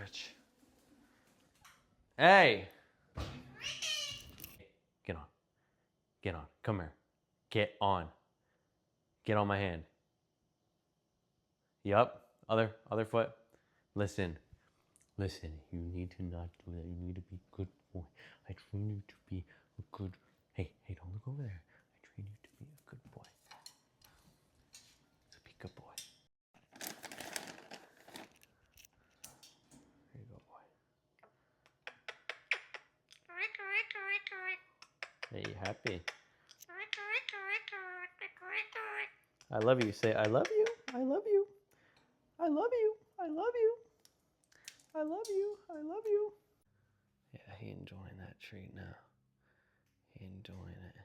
stretch. Hey! Get on. Get on. Come here. Get on. Get on my hand. Yup. Other foot. Listen. Listen. You need to not do that. You need to be a good boy. I train you to be a good. Hey, don't look over there. I train you to be a good boy. So be a good boy. There you go, boy. Are you happy? I love you. Say, I love you. I love you. I love you. I love you. I love you. I love you. Yeah, he enjoying that treat now. He enjoying it.